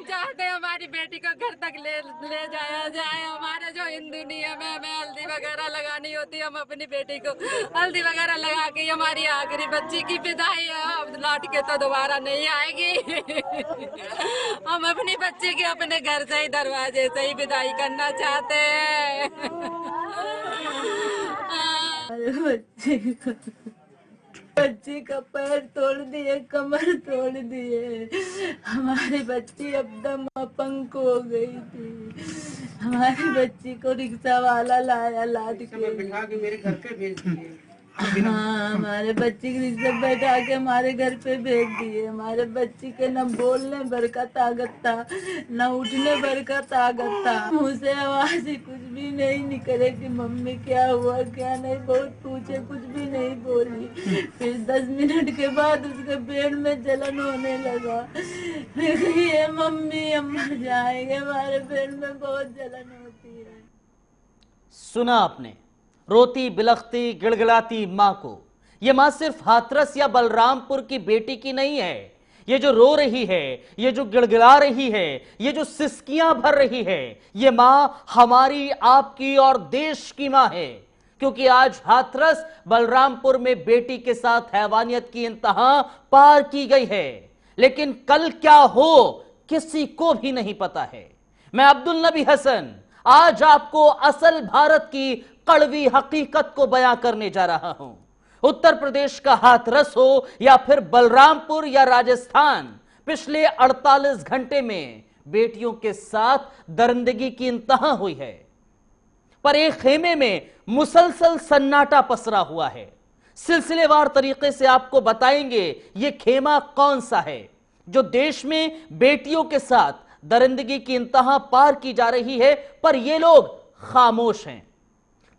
चाहते हैं हमारी बेटी को घर तक ले ले जाया जाए। हमारे जो हिंदू नियम है, हमें हल्दी वगैरह लगानी होती है, हम अपनी बेटी को हल्दी वगैरह लगा के हमारी आखिरी बच्ची की विदाई है। अब लौट के तो दोबारा नहीं आएगी। हम अपनी बच्ची की अपने घर से ही, दरवाजे से ही विदाई करना चाहते हैं। बच्ची का पैर तोड़ दिए, कमर तोड़ दिए। हमारी बच्ची एकदम अपंग हो गई थी। हमारी बच्ची को रिक्शा वाला लाया, लाद के बिठा के मेरे घर पे भेज दिए। हाँ, हमारे बच्ची की रिक्शा बैठा के हमारे घर पे भेज दिए। हमारे बच्ची के न बोलने भर का ताकत था, न उठने भर का ताकत था। मुँह से आवाज ही कुछ भी नहीं निकले कि मम्मी क्या हुआ क्या नहीं। बहुत पूछे, कुछ भी नहीं बोली। फिर 10 मिनट के बाद उसके पेट में जलन होने लगा। ये मम्मी हम मर जाएंगे, हमारे पेट में बहुत जलन होती है। सुना आपने, रोती बिलखती गिड़गिड़ाती मां को। यह मां सिर्फ हाथरस या बलरामपुर की बेटी की नहीं है। ये जो रो रही है, ये जो गिड़गिड़ा रही है, ये जो सिसकियां भर रही है, ये मां हमारी, आपकी और देश की मां है। क्योंकि आज हाथरस बलरामपुर में बेटी के साथ हैवानियत की इंतहा पार की गई है, लेकिन कल क्या हो किसी को भी नहीं पता है। मैं अब्दुल नबी हसन आज आपको असल भारत की कड़वी हकीकत को बयां करने जा रहा हूं। उत्तर प्रदेश का हाथरस हो या फिर बलरामपुर या राजस्थान, पिछले 48 घंटे में बेटियों के साथ दरिंदगी की इंतहा हुई है। पर एक खेमे में मुसलसल सन्नाटा पसरा हुआ है। सिलसिलेवार तरीके से आपको बताएंगे ये खेमा कौन सा है जो देश में बेटियों के साथ दरिंदगी की इंतहा पार की जा रही है, पर ये लोग खामोश हैं।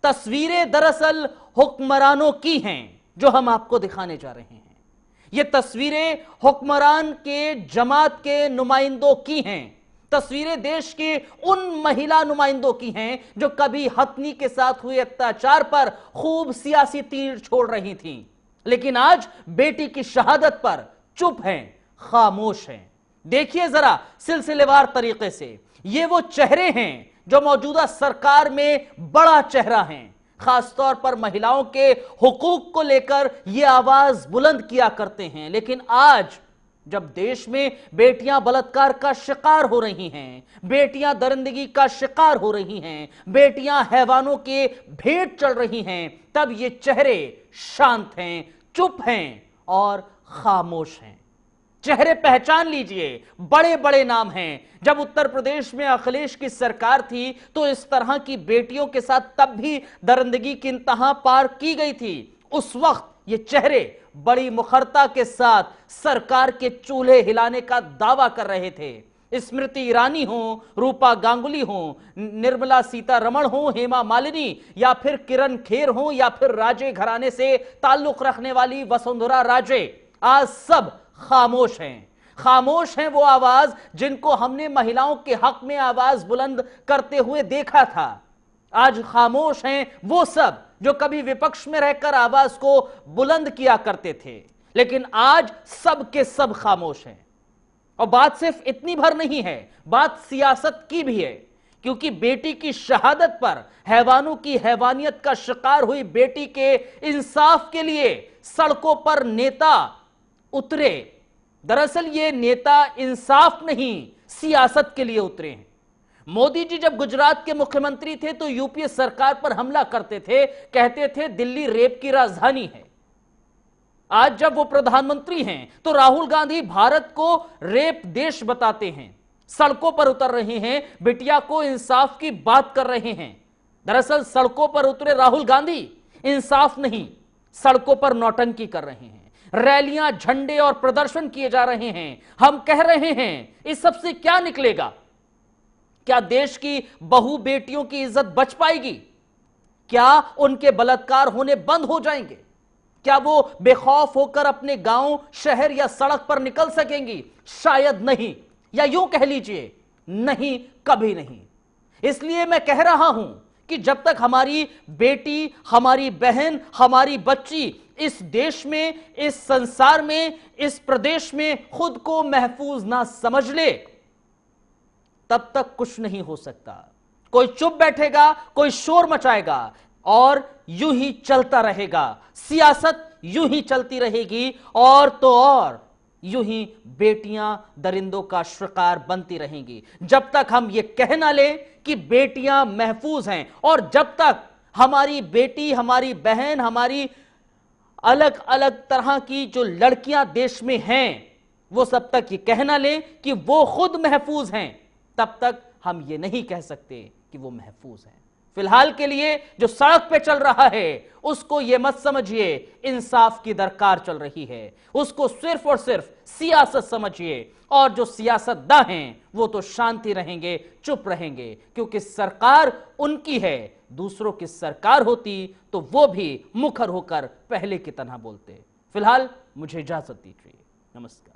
तस्वीरें दरअसल हुक्मरानों की हैं जो हम आपको दिखाने जा रहे हैं। ये तस्वीरें हुक्मरान के जमात के नुमाइंदों की हैं। तस्वीरें देश के उन महिला नुमाइंदों की हैं जो कभी हथनी के साथ हुए अत्याचार पर खूब सियासी तीर छोड़ रही थीं, लेकिन आज बेटी की शहादत पर चुप हैं, खामोश हैं। देखिए जरा सिलसिलेवार तरीके से, ये वो चेहरे हैं जो मौजूदा सरकार में बड़ा चेहरा हैं। खासतौर पर महिलाओं के हुकूक को लेकर ये आवाज बुलंद किया करते हैं, लेकिन आज जब देश में बेटियां बलात्कार का शिकार हो रही हैं, बेटियां दरिंदगी का शिकार हो रही हैं, बेटियां हैवानों के भेंट चढ़ रही हैं, तब ये चेहरे शांत हैं, चुप हैं और खामोश हैं। चेहरे पहचान लीजिए, बड़े बड़े नाम हैं। जब उत्तर प्रदेश में अखिलेश की सरकार थी तो इस तरह की बेटियों के साथ तब भी दरिंदगी की इंतहा पार की गई थी। उस वक्त ये चेहरे बड़ी मुखरता के साथ सरकार के चूल्हे हिलाने का दावा कर रहे थे। स्मृति ईरानी हो, रूपा गांगुली हो, निर्मला सीतारमण हो, हेमा मालिनी या फिर किरण खेर हो या फिर राजे घराने से ताल्लुक रखने वाली वसुंधरा राजे, आज सब खामोश हैं। खामोश हैं वो आवाज जिनको हमने महिलाओं के हक में आवाज बुलंद करते हुए देखा था। आज खामोश हैं वो सब जो कभी विपक्ष में रहकर आवाज को बुलंद किया करते थे, लेकिन आज सब के सब खामोश हैं। और बात सिर्फ इतनी भर नहीं है, बात सियासत की भी है, क्योंकि बेटी की शहादत पर हैवानों की हैवानियत का शिकार हुई बेटी के इंसाफ के लिए सड़कों पर नेता उतरे। दरअसल ये नेता इंसाफ नहीं, सियासत के लिए उतरे हैं। मोदी जी जब गुजरात के मुख्यमंत्री थे तो यूपीए सरकार पर हमला करते थे, कहते थे दिल्ली रेप की राजधानी है। आज जब वो प्रधानमंत्री हैं तो राहुल गांधी भारत को रेप देश बताते हैं, सड़कों पर उतर रहे हैं, बिटिया को इंसाफ की बात कर रहे हैं। दरअसल सड़कों पर उतरे राहुल गांधी इंसाफ नहीं, सड़कों पर नौटंकी कर रहे हैं। रैलियां, झंडे और प्रदर्शन किए जा रहे हैं। हम कह रहे हैं इस सब से क्या निकलेगा? क्या देश की बहु बेटियों की इज्जत बच पाएगी? क्या उनके बलात्कार होने बंद हो जाएंगे? क्या वो बेखौफ होकर अपने गांव, शहर या सड़क पर निकल सकेंगी? शायद नहीं, या यूं कह लीजिए नहीं, कभी नहीं। इसलिए मैं कह रहा हूं कि जब तक हमारी बेटी, हमारी बहन, हमारी बच्ची इस देश में, इस संसार में, इस प्रदेश में खुद को महफूज ना समझ ले, तब तक कुछ नहीं हो सकता। कोई चुप बैठेगा, कोई शोर मचाएगा और यूं ही चलता रहेगा। सियासत यूं ही चलती रहेगी और तो और यूं ही बेटियां दरिंदों का शिकार बनती रहेंगी। जब तक हम ये कह ना लें कि बेटियां महफूज हैं और जब तक हमारी बेटी, हमारी बहन, हमारी अलग अलग तरह की जो लड़कियां देश में हैं, वो सब तक ये कहना लें कि वो खुद महफूज हैं, तब तक हम ये नहीं कह सकते कि वो महफूज हैं। फिलहाल के लिए जो सड़क पे चल रहा है उसको ये मत समझिए इंसाफ की दरकार चल रही है, उसको सिर्फ और सिर्फ सियासत समझिए। और जो सियासतदां हैं वो तो शांति रहेंगे, चुप रहेंगे, क्योंकि सरकार उनकी है। दूसरों की सरकार होती तो वो भी मुखर होकर पहले की तरह बोलते। फिलहाल मुझे इजाजत दीजिए। नमस्कार।